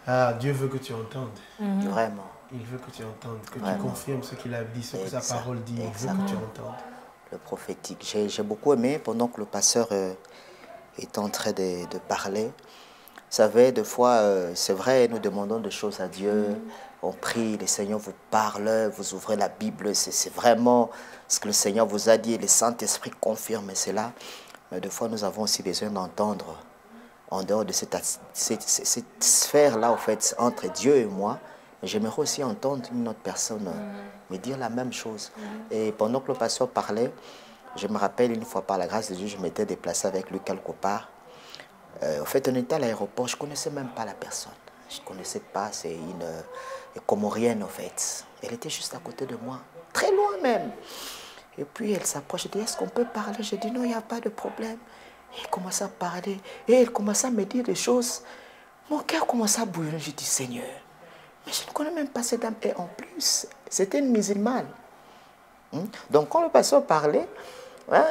Ah, Dieu veut que tu entendes. Vraiment. Il veut que tu entendes, que Vraiment. tu confirmes ce qu'il a dit, ce que sa parole dit. Il veut que tu entendes. Le prophétique. J'ai beaucoup aimé pendant que le pasteur est en train de parler. Vous savez, des fois, c'est vrai, nous demandons des choses à Dieu. On prie, le Seigneur vous parle, vous ouvrez la Bible. C'est vraiment ce que le Seigneur vous a dit. Le Saint-Esprit confirme cela. Mais des fois, nous avons aussi besoin d'entendre en dehors de cette sphère-là, en fait, entre Dieu et moi. J'aimerais aussi entendre une autre personne me dire la même chose. Et pendant que le pasteur parlait, je me rappelle une fois, par la grâce de Dieu, je m'étais déplacé avec lui quelque part. En fait, on était à l'aéroport, je ne connaissais même pas la personne. Je ne connaissais pas, c'est une Comorienne, en fait. Elle était juste à côté de moi, très loin même. Et puis elle s'approche, elle dit, est-ce qu'on peut parler? J'ai dit, non, il n'y a pas de problème. Et elle commence à parler, et elle commence à me dire des choses. Mon cœur commence à bouillonner, je dis, Seigneur, mais je ne connais même pas cette dame. Et en plus, c'était une musulmane. Donc quand le pasteur parlait, hein,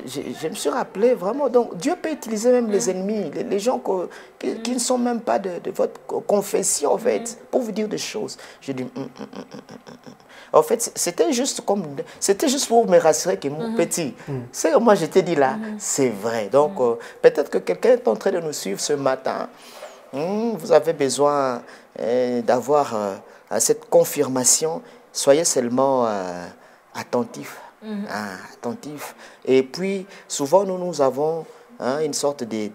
je me suis rappelé vraiment, donc Dieu peut utiliser même les ennemis, les gens qui ne sont même pas de votre confession, en fait, pour vous dire des choses. Je dis, En fait, c'était juste pour me rassurer que mon petit, c'est que moi je t'ai dit là, c'est vrai. Donc peut-être que quelqu'un est en train de nous suivre ce matin. Vous avez besoin d'avoir cette confirmation. Soyez seulement attentifs. Attentifs. Et puis, souvent, nous avons une sorte de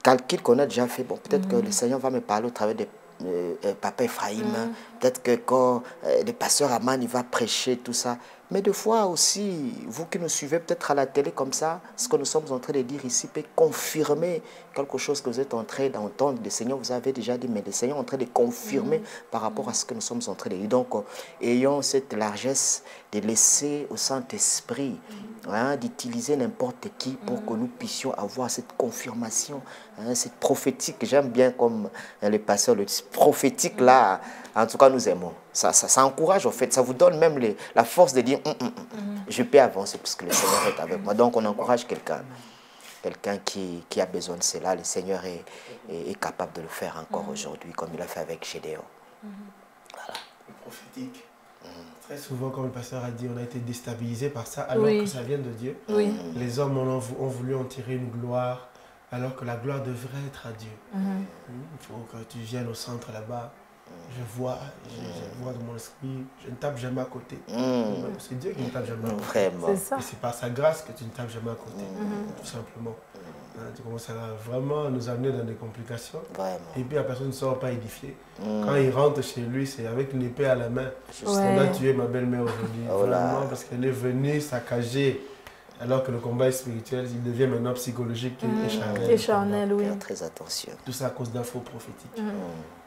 calcul qu'on a déjà fait. Bon, peut-être que le Seigneur va me parler au travers de Papa Ephraïm. Peut-être que quand le pasteur Aman il va prêcher, tout ça. Mais des fois aussi, vous qui nous suivez peut-être à la télé comme ça, ce que nous sommes en train de dire ici peut confirmer quelque chose que vous êtes en train d'entendre. Le Seigneur vous avait déjà dit, mais le Seigneur est en train de confirmer par rapport à ce que nous sommes en train de dire. Donc, ayons cette largesse de laisser au Saint-Esprit d'utiliser n'importe qui pour que nous puissions avoir cette confirmation, cette prophétique. J'aime bien comme le pasteur le dit, prophétique là. En tout cas, nous aimons. Ça encourage, en fait. Ça vous donne même la force de dire je peux avancer parce que le Seigneur est avec moi. Donc, on encourage quelqu'un qui a besoin de cela. Le Seigneur est capable de le faire encore aujourd'hui, comme il a fait avec Gédéon. Voilà. Le prophétique. Très souvent, comme le pasteur a dit, on a été déstabilisé par ça, alors que ça vient de Dieu. Les hommes ont voulu en tirer une gloire, alors que la gloire devrait être à Dieu. Il faut que tu viennes au centre là-bas. Je vois dans mon esprit, je ne tape jamais à côté. C'est Dieu qui ne tape jamais à côté. Et c'est par sa grâce que tu ne tapes jamais à côté, tout simplement. Tu commences à vraiment nous amener dans des complications. Et puis la personne ne sort pas édifiée. Quand il rentre chez lui, c'est avec une épée à la main. On a tué ma belle-mère aujourd'hui. Vraiment, parce qu'elle est venue saccager. Alors que le combat est spirituel, il devient maintenant psychologique et charnel. Et charnel, oui. Faire très attention. Tout ça à cause d'un faux prophétique.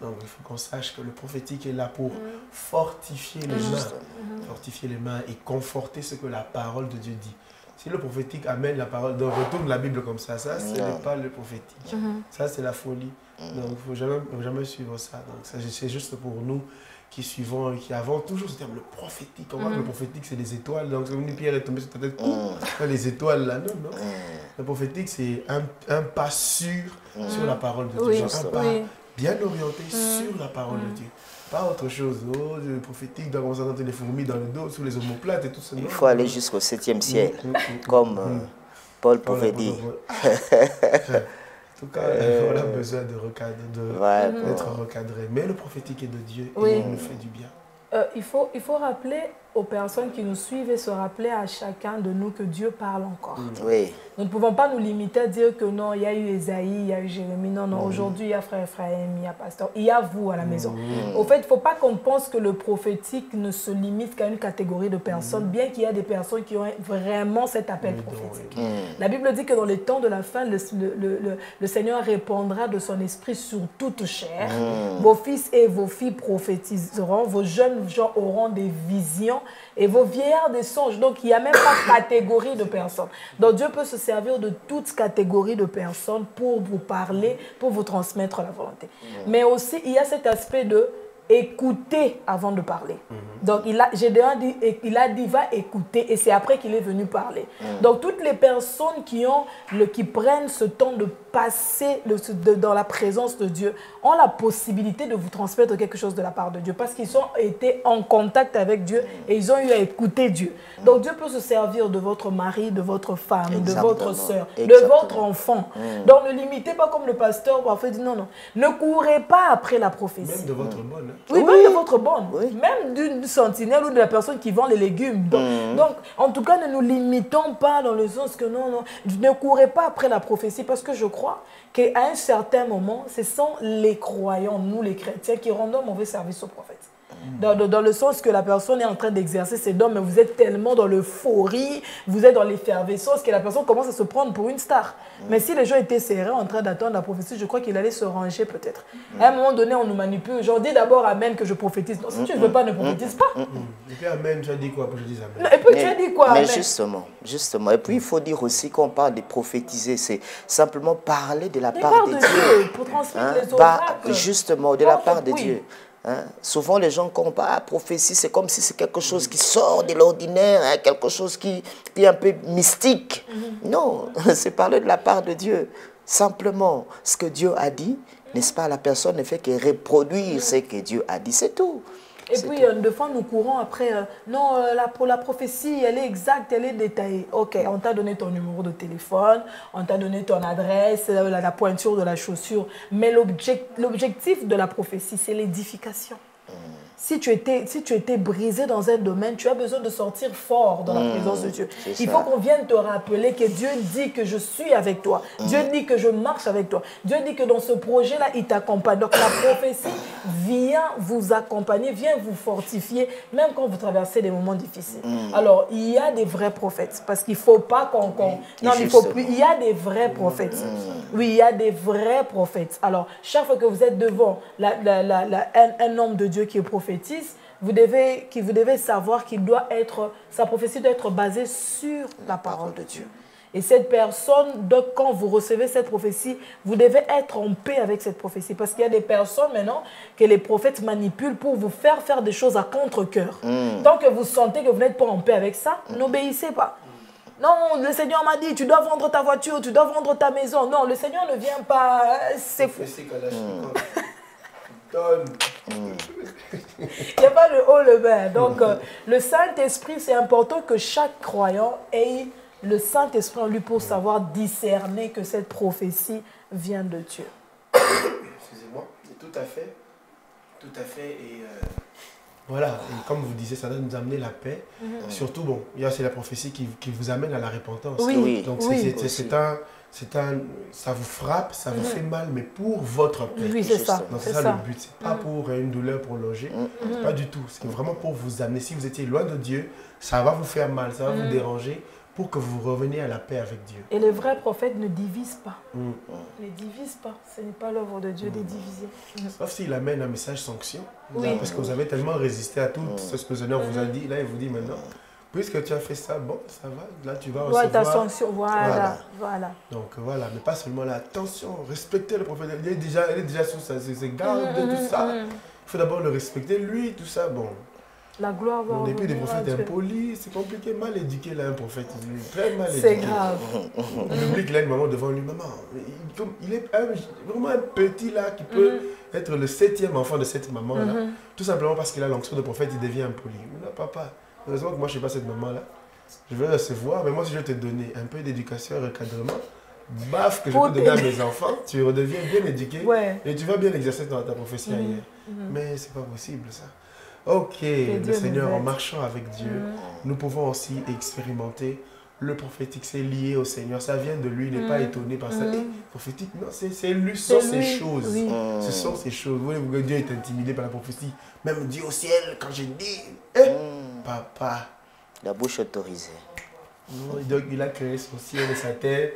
Donc il faut qu'on sache que le prophétique est là pour fortifier les mains. Fortifier les mains et conforter ce que la parole de Dieu dit. Si le prophétique amène la parole, donc retourne la Bible comme ça, ce n'est pas le prophétique. Ça, c'est la folie. Donc il ne faut jamais suivre ça. Donc c'est juste pour nous qui suivons, qui avons toujours ce terme, le prophétique. On voit que le prophétique, c'est des étoiles. Donc, une pierre est tombée sur ta tête, les étoiles là, non, non. Le prophétique, c'est un pas sûr sur la parole de Dieu. Un pas bien orienté sur la parole de Dieu. Pas autre chose. Oh, le prophétique doit commencer à entendre les fourmis dans le dos, sous les omoplates et tout ça. Il faut aller jusqu'au 7e ciel, comme Paul pouvait dire. En tout cas, on a besoin d'être recadré. Mais le prophétique est de Dieu et il nous fait du bien. Il faut rappeler aux personnes qui nous suivent et se rappeler à chacun de nous que Dieu parle encore. Nous ne pouvons pas nous limiter à dire que non, il y a eu Esaïe, il y a eu Jérémie. Non, non, aujourd'hui, il y a Frère Ephraïm, il y a Pasteur, il y a vous à la maison. Au fait, il ne faut pas qu'on pense que le prophétique ne se limite qu'à une catégorie de personnes, bien qu'il y a des personnes qui ont vraiment cet appel prophétique. La Bible dit que dans les temps de la fin, le Seigneur répandra de son esprit sur toute chair. Vos fils et vos filles prophétiseront, vos jeunes gens auront des visions et vos vieillards des songes. Donc, il n'y a même pas de catégorie de personnes. Donc, Dieu peut se servir de toute catégorie de personnes pour vous parler, pour vous transmettre la volonté. Mais aussi, il y a cet aspect de écouter avant de parler. Donc, Gédéon dit, il a dit, va écouter, et c'est après qu'il est venu parler. Donc, toutes les personnes qui prennent ce temps de passer dans la présence de Dieu ont la possibilité de vous transmettre quelque chose de la part de Dieu, parce qu'ils ont été en contact avec Dieu et ils ont eu à écouter Dieu. Donc, Dieu peut se servir de votre mari, de votre femme, de votre soeur, de votre enfant. Donc, ne limitez pas comme le pasteur parfois dit, non, non, ne courez pas après la prophétie. Même de votre bonne. Oui, même de votre bonne. Même d'une sentinelle ou de la personne qui vend les légumes. Donc, en tout cas, ne nous limitons pas dans le sens que non, non, ne courez pas après la prophétie, parce que je crois qu'à un certain moment, ce sont les croyants, nous les chrétiens, qui rendons mauvais service au prophète. Dans le sens que la personne est en train d'exercer ses dons, mais vous êtes tellement dans l'euphorie, vous êtes dans l'effervescence que la personne commence à se prendre pour une star. Mais si les gens étaient serrés en train d'attendre la prophétie, je crois qu'il allait se ranger peut-être. À un moment donné, on nous manipule. Genre, dis d'abord Amen que je prophétise. Non, si tu ne veux pas, ne prophétise pas. Et puis Amen, tu as dit quoi pour que je dise Amen? Et puis tu as dit quoi? Mais justement. Et puis il faut dire aussi qu'on parle de prophétiser, c'est simplement parler de la part de Dieu. Pour transmettre les oracles. Justement, de la part de Dieu. Souvent, les gens, quand on parle prophétie, c'est comme si c'est quelque chose qui sort de l'ordinaire, quelque chose qui est un peu mystique. Non, c'est parler de la part de Dieu. Simplement, ce que Dieu a dit, n'est-ce pas, la personne ne fait que reproduire ce que Dieu a dit, c'est tout. Et puis, des fois, nous courons après, non, pour la prophétie, elle est exacte, elle est détaillée. Ok, on t'a donné ton numéro de téléphone, on t'a donné ton adresse, la pointure de la chaussure. Mais l'objectif de la prophétie, c'est l'édification. Si tu étais brisé dans un domaine, tu as besoin de sortir fort dans la présence de Dieu. Il faut qu'on vienne te rappeler que Dieu dit que je suis avec toi. Dieu dit que je marche avec toi. Dieu dit que dans ce projet-là, il t'accompagne. Donc la prophétie vient vous accompagner, vient vous fortifier, même quand vous traversez des moments difficiles. Alors, il y a des vrais prophètes, parce qu'il ne faut pas qu'on... Non, il faut plus. Il y a des vrais prophètes. Oui, il y a des vrais prophètes. Alors, chaque fois que vous êtes devant un homme de Dieu qui est prophétique, vous devez savoir sa prophétie doit être basée sur la parole de Dieu. Et cette personne, donc, quand vous recevez cette prophétie, vous devez être en paix avec cette prophétie. Parce qu'il y a des personnes maintenant que les prophètes manipulent pour vous faire des choses à contre-cœur. Tant que vous sentez que vous n'êtes pas en paix avec ça, n'obéissez pas. Non, le Seigneur m'a dit, tu dois vendre ta voiture, tu dois vendre ta maison. Non, le Seigneur ne vient pas... C'est fou. Il n'y a pas le haut, le bas. Donc, le Saint-Esprit, c'est important que chaque croyant ait le Saint-Esprit en lui pour savoir discerner que cette prophétie vient de Dieu. Excusez-moi, tout à fait. Tout à fait. Et voilà, et comme vous disiez, ça doit nous amener la paix. Surtout, bon, il y a aussi la prophétie qui vous amène à la repentance. Oui. Donc, ça vous frappe, ça vous fait mal, mais pour votre paix. Oui, c'est ça. C'est ça le but. C'est pas pour une douleur prolongée. Pas du tout. C'est vraiment pour vous amener. Si vous étiez loin de Dieu, ça va vous faire mal, ça va vous déranger, pour que vous reveniez à la paix avec Dieu. Et les vrais prophètes ne divisent pas. Ne divisent pas. Ce n'est pas l'œuvre de Dieu de diviser. Sauf s'il amène un message sanction. Parce que vous avez tellement résisté à tout ce que le Seigneur vous a dit. Là, il vous dit maintenant, puisque tu as fait ça, bon, ça va. Là, tu vas recevoir. Ta sanction, voilà. Donc voilà, mais pas seulement là. Attention, respectez le prophète. Il est déjà sous ses gardes, tout ça. Il faut d'abord le respecter, lui, tout ça. Bon. La gloire va revenir. Et puis des prophètes impolis, c'est compliqué, mal éduqué là, un prophète. Il est très mal éduqué. C'est grave. On oublie qu'il a une maman devant lui. Maman, il est vraiment un petit là qui peut être le 7e enfant de cette maman là. Tout simplement parce qu'il a l'onction de prophète, il devient impoli. Non, papa, heureusement que moi je ne suis pas cette maman là. Je vais recevoir, mais moi si je vais te donner un peu d'éducation et recadrement, baf, que je peux donner à mes enfants, tu redeviens bien éduqué et tu vas bien exercer ta prophétie ailleurs. Mais c'est pas possible ça. Ok, le Seigneur, en marchant avec Dieu, nous pouvons aussi expérimenter le prophétique. C'est lié au Seigneur, ça vient de lui, il n'est pas étonné par ça. Prophétique, non, c'est lui, ce sont ces choses. Ce sont ces choses. Vous voyez que Dieu est intimidé par la prophétie. Même Dieu au ciel, quand je dis, papa. La bouche autorisée. Donc il a créé son ciel et sa terre.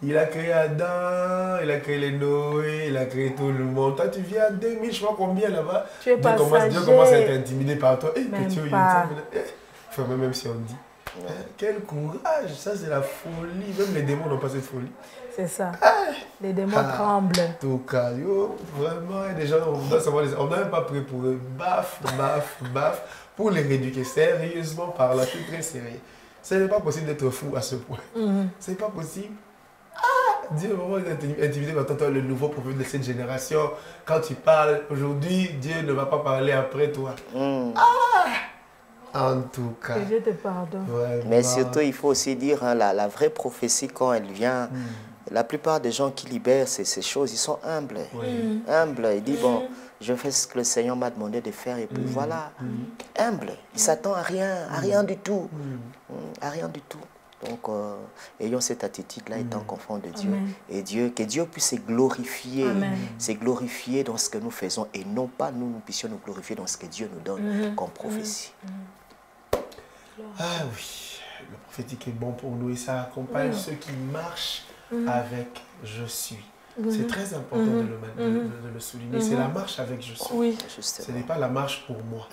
Il a créé Adam, il a créé les Noé, il a créé tout le monde. Toi, tu viens à 2000, je sais pas combien là-bas. Tu es passager. Dieu commence à être intimidé par toi. Même Dieu, pas. enfin, même si on dit. Hein? Quel courage, ça c'est la folie. Même les démons n'ont pas cette folie. C'est ça. Les démons tremblent. En tout cas, vraiment, il y a des gens, on n'a même pas pris pour eux. Baf, baf, baf. Pour les rééduquer sérieusement par là, c'est très sérieux. Ce n'est pas possible d'être fou à ce point. C'est pas possible. Dieu vraiment intimidé par toi, le nouveau prophète de cette génération. Quand tu parles aujourd'hui, Dieu ne va pas parler après toi. En tout cas. Que Dieu te pardonne. Mais surtout, il faut aussi dire, hein, la vraie prophétie, quand elle vient, la plupart des gens qui libèrent ces choses, ils sont humbles. Humbles. Ils disent, bon, je fais ce que le Seigneur m'a demandé de faire et puis voilà. Humble. Il ne s'attend à rien du tout. À rien du tout. Donc, ayons cette attitude-là, étant enfants de Dieu. Amen. Et que Dieu puisse se glorifier dans ce que nous faisons et non pas nous puissions nous glorifier dans ce que Dieu nous donne comme prophétie. Ah oui, le prophétique est bon pour nous et ça accompagne ceux qui marchent avec « je suis ». C'est très important de le souligner. C'est la marche avec « je suis ». Oui. Ce n'est pas la marche pour moi.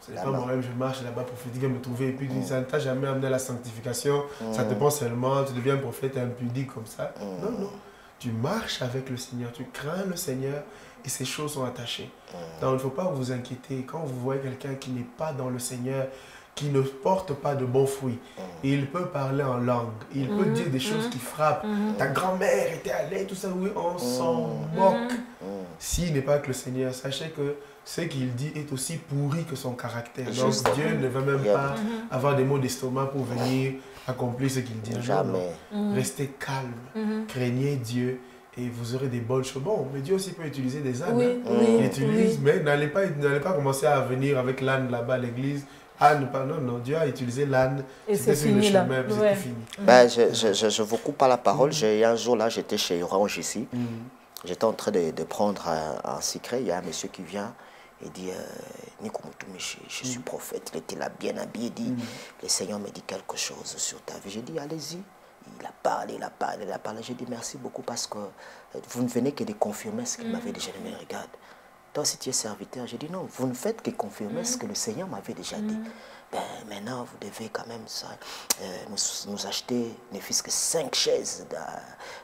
Ce n'est pas moi-même, je marche là-bas, prophétique va me trouver et puis ça ne t'a jamais amené à la sanctification. Ça te prend seulement, tu deviens prophète impudique comme ça. Non, non. Tu marches avec le Seigneur, tu crains le Seigneur et ces choses sont attachées. Donc il ne faut pas vous inquiéter. Quand vous voyez quelqu'un qui n'est pas dans le Seigneur, qui ne porte pas de bons fruits, il peut parler en langue, il peut dire des choses qui frappent. Ta grand-mère était allée, tout ça, oui, on s'en moque. S'il n'est pas avec le Seigneur, sachez que ce qu'il dit est aussi pourri que son caractère. Donc Dieu ne va même pas avoir des maux d'estomac pour venir accomplir ce qu'il dit. Jamais. Restez calme, craignez Dieu et vous aurez des bonnes choses. Bon, mais Dieu aussi peut utiliser des ânes. Il utilise, mais n'allez pas commencer à venir avec l'âne là-bas à l'église. Non, Dieu a utilisé l'âne. Et c'est fini là. C'était fini. Ben, je vous coupe pas la parole. Un jour là, j'étais chez Orange ici. J'étais en train de prendre un secret. Il y a un monsieur qui vient et dit Nico Moutoumi, je suis prophète. Il était là bien habillé. Il dit le Seigneur me dit quelque chose sur ta vie. J'ai dit allez-y. Il a parlé. J'ai dit merci beaucoup parce que vous ne venez que de confirmer ce qu'il m'avait déjà dit. Mais regarde. Toi, si tu es serviteur, j'ai dit non, vous ne faites que confirmer ce que le Seigneur m'avait déjà dit. Ben, maintenant, vous devez quand même nous acheter ne fût-ce que 5 chaises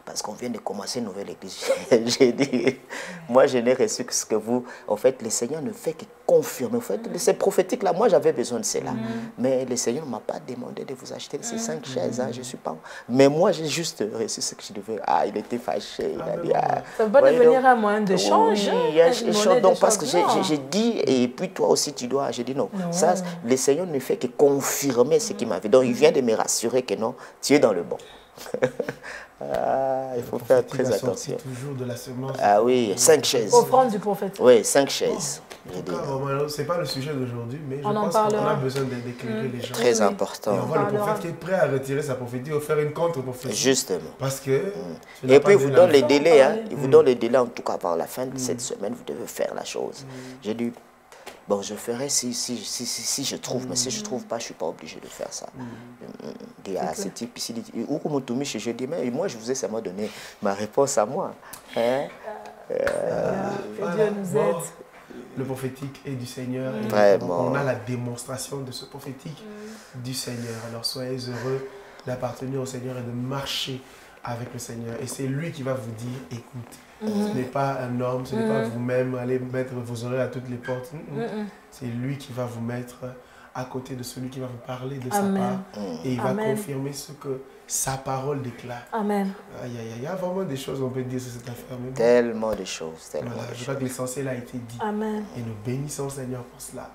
parce qu'on vient de commencer une nouvelle église. J'ai dit, moi, je n'ai reçu que ce que vous... En fait, le Seigneur ne fait que confirmer. En fait, ces prophétiques-là, moi, j'avais besoin de cela. Mais le Seigneur ne m'a pas demandé de vous acheter ces 5 chaises. Hein, je suis pas... Mais moi, j'ai juste reçu ce que je devais. Ah, il était fâché. Il a dit, ça ne va pas devenir un moyen de change. Oui, donc, parce que j'ai dit, et puis toi aussi, tu dois... J'ai dit non. Ça, le Seigneur ne fait que confirmer ce qu'il m'avait. Donc, il vient de me rassurer que non, tu es dans le bon. Il faut faire très attention. Toujours de la semence. Ah oui, 5 chaises. Offrande du prophète. Oui, 5 chaises. Ce n'est pas le sujet d'aujourd'hui, mais je pense qu'on a besoin d'éclairer les gens. Très important. Et on voit le prophète qui est prêt à retirer sa prophétie et faire une contre-prophétie. Justement. Parce que... Et puis, il vous donne les délais. Hein. Il vous donne les délais, en tout cas, par la fin de cette semaine, vous devez faire la chose. J'ai dit... Bon, je ferai si je trouve, mais si je ne trouve pas, je ne suis pas obligé de faire ça. Et à ce type ici, je dis, mais moi, je vous ai seulement donné ma réponse à moi. Hein? Que Dieu nous aide. Le prophétique est du Seigneur. Et vraiment. On a la démonstration de ce prophétique du Seigneur. Alors, soyez heureux d'appartenir au Seigneur et de marcher avec le Seigneur. Et c'est lui qui va vous dire, écoute. Ce n'est pas un homme, ce n'est pas vous-même, allez mettre vos oreilles à toutes les portes. C'est lui qui va vous mettre à côté de celui qui va vous parler de sa part. Et il va confirmer ce que sa parole déclare. Amen. Il y a vraiment des choses qu'on peut dire sur cette affaire. Mais bon, tellement de choses. je crois que l'essentiel a été dit. Amen. Et nous bénissons le Seigneur pour cela.